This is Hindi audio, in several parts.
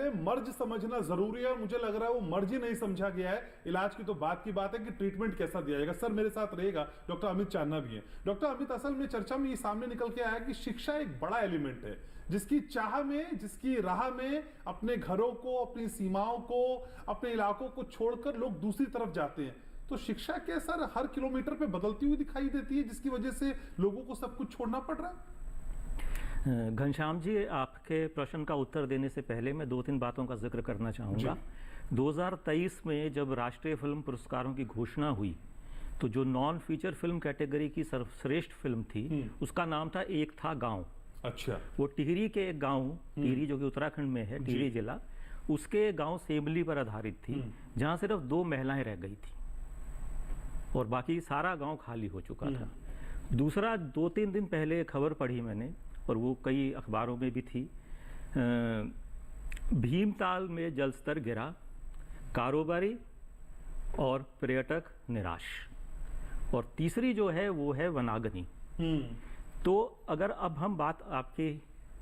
पहले मर्ज समझना जरूरी है। मुझे लग रहा है वो मर्ज ही नहीं समझा गया है। इलाज की तो बात की बात है कि ट्रीटमेंट कैसा दिया जाएगा। सर मेरे साथ रहेगा डॉक्टर अमित चांदना भी है। डॉक्टर अमित, असल में चर्चा में ये सामने निकल के आया कि शिक्षा एक बड़ा एलिमेंट है जिसकी चाह में, जिसकी राह में अपने घरों को, अपनी सीमाओं को, अपने इलाकों को छोड़कर लोग दूसरी तरफ जाते हैं। तो शिक्षा क्या सर हर किलोमीटर पे बदलती हुई दिखाई देती है जिसकी वजह से लोगों को सब कुछ छोड़ना पड़ रहा है? घनश्याम जी, आपके प्रश्न का उत्तर देने से पहले मैं 2-3 बातों का जिक्र करना चाहूँगा। 2023 में जब राष्ट्रीय फिल्म पुरस्कारों की घोषणा हुई तो जो नॉन फीचर फिल्म कैटेगरी की सर्वश्रेष्ठ फिल्म थी उसका नाम था एक था गांव। अच्छा। वो टिहरी के एक गांव, टिहरी जो कि उत्तराखंड में है, टिहरी जिला, उसके गांव सेमली पर आधारित थी, जहां सिर्फ 2 महिलाएं रह गई थी और बाकी सारा गांव खाली हो चुका था। दूसरा, 2-3 दिन पहले खबर पढ़ी मैंने और वो कई अखबारों में भी थी, भीमताल में जलस्तर गिरा, कारोबारी और पर्यटक निराश। और तीसरी जो है वो है वनाग्नि। तो अगर अब हम बात आपके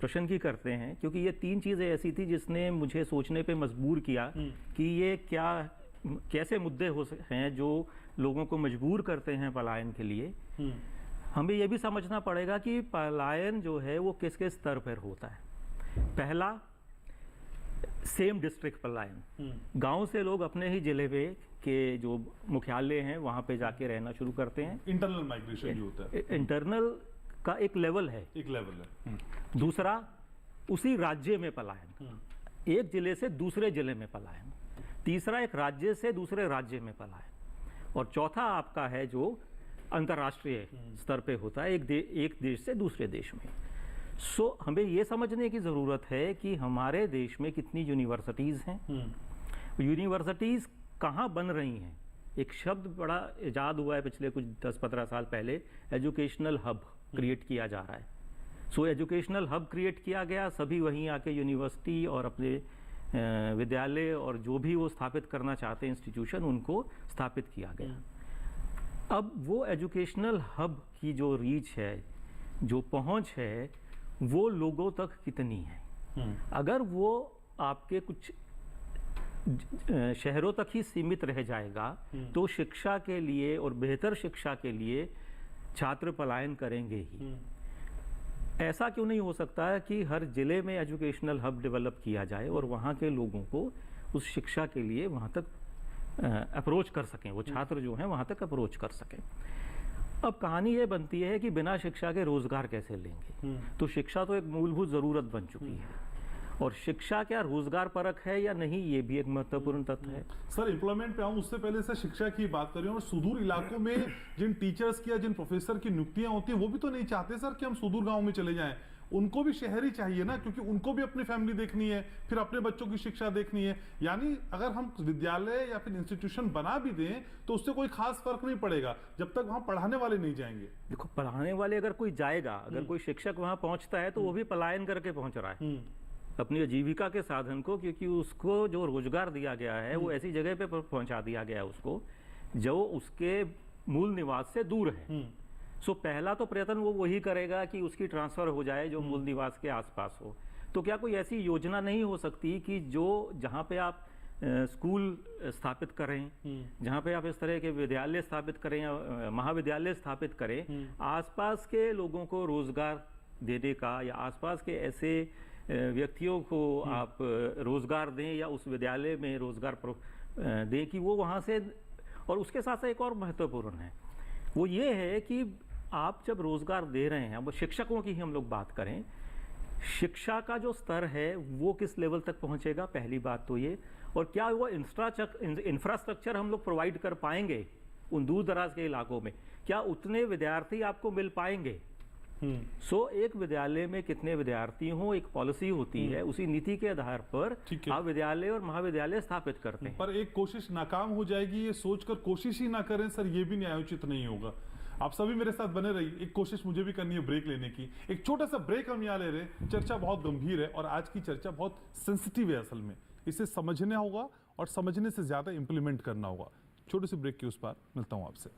प्रश्न की करते हैं, क्योंकि ये 3 चीज़ें ऐसी थी जिसने मुझे सोचने पे मजबूर किया कि ये कैसे मुद्दे हैं जो लोगों को मजबूर करते हैं पलायन के लिए। हमें यह भी समझना पड़ेगा कि पलायन जो है वो किस किस स्तर पर होता है। पहला, सेम डिस्ट्रिक्ट पलायन, गांव से लोग अपने ही जिले में के जो मुख्यालय हैं वहां पे जाके रहना शुरू करते हैं। इंटरनल माइग्रेशन जो होता है, इंटरनल का एक लेवल है, दूसरा उसी राज्य में पलायन, एक जिले से दूसरे जिले में पलायन। तीसरा, एक राज्य से दूसरे राज्य में पलायन। और चौथा आपका है जो अंतर्राष्ट्रीय स्तर पे होता है, एक देश से दूसरे देश में। हमें ये समझने की ज़रूरत है कि हमारे देश में कितनी यूनिवर्सिटीज़ हैं, यूनिवर्सिटीज़ कहाँ बन रही हैं। एक शब्द बड़ा इजाद हुआ है पिछले कुछ 10-15 साल पहले, एजुकेशनल हब क्रिएट किया जा रहा है। एजुकेशनल हब क्रिएट किया गया, सभी वहीं आके यूनिवर्सिटी और अपने विद्यालय और जो भी वो स्थापित करना चाहते हैं इंस्टीट्यूशन, उनको स्थापित किया गया। अब वो एजुकेशनल हब की जो रीच है, जो पहुंच है, वो लोगों तक कितनी है। अगर वो आपके कुछ शहरों तक ही सीमित रह जाएगा तो शिक्षा के लिए और बेहतर शिक्षा के लिए छात्र पलायन करेंगे ही। ऐसा क्यों नहीं हो सकता है कि हर जिले में एजुकेशनल हब डेवलप किया जाए और वहाँ के लोगों को उस शिक्षा के लिए वहाँ तक अप्रोच कर सकें, वो छात्र जो हैं वहाँ तक अप्रोच कर सकें। अब कहानी ये बनती है कि बिना शिक्षा के रोजगार कैसे लेंगे। तो शिक्षा तो एक मूलभूत ज़रूरत बन चुकी है, और शिक्षा क्या रोजगार परक है या नहीं, ये भी एक महत्वपूर्ण तथ्य है। सर एम्प्लॉयमेंट पे आऊँ उससे पहले सर शिक्षा की बात करें, और सुदूर इलाकों में जिन टीचर्स की या जिन प्रोफेसर की नियुक्तियां होती हैं वो भी तो नहीं चाहते सर कि हम सुदूर गांव में चले जाएं। उनको भी शहरी चाहिए ना, क्योंकि उनको भी अपनी फैमिली देखनी है, फिर अपने बच्चों की शिक्षा देखनी है। यानी अगर हम विद्यालय या फिर इंस्टीट्यूशन बना भी दें तो उससे कोई खास फर्क नहीं पड़ेगा जब तक वहां पढ़ाने वाले नहीं जाएंगे। देखो, पढ़ाने वाले अगर कोई जाएगा, अगर कोई शिक्षक वहां पहुंचता है तो वो भी पलायन करके पहुंच रहा है अपनी आजीविका के साधन को, क्योंकि उसको जो रोजगार दिया गया है वो ऐसी जगह पे पहुंचा दिया गया है उसको जो उसके मूल निवास से दूर है। पहला तो प्रयत्न वो वही करेगा कि उसकी ट्रांसफर हो जाए जो मूल निवास के आसपास हो। तो क्या कोई ऐसी योजना नहीं हो सकती कि जो जहाँ पे आप स्कूल स्थापित करें, जहाँ पे आप इस तरह के विद्यालय स्थापित करें या महाविद्यालय स्थापित करें, आसपास के लोगों को रोजगार देने का, या आसपास के ऐसे व्यक्तियों को आप रोजगार दें या उस विद्यालय में रोजगार दें कि वो वहाँ से। और उसके साथ साथ एक और महत्वपूर्ण है, वो ये है कि आप जब रोजगार दे रहे हैं, अब शिक्षकों की ही हम लोग बात करें, शिक्षा का जो स्तर है वो किस लेवल तक पहुंचेगा, पहली बात तो ये। और क्या वो इंफ्रास्ट्रक्चर हम लोग प्रोवाइड कर पाएंगे उन दूर दराज के इलाकों में, क्या उतने विद्यार्थी आपको मिल पाएंगे। एक विद्यालय में कितने विद्यार्थी हों, एक पॉलिसी होती है, उसी नीति के आधार पर आप विद्यालय और महाविद्यालय स्थापित करते हैं। पर एक कोशिश नाकाम हो जाएगी ये सोचकर कोशिश ही ना करें सर, ये भी न्यायोचित नहीं होगा। आप सभी मेरे साथ बने रहिए, एक कोशिश मुझे भी करनी है ब्रेक लेने की। एक छोटा सा ब्रेक हम यहाँ ले रहे हैं। चर्चा बहुत गंभीर है और आज की चर्चा बहुत सेंसिटिव है असल में, इसे समझना होगा और समझने से ज्यादा इंप्लीमेंट करना होगा। छोटे से ब्रेक के उस पार मिलता हूँ आपसे।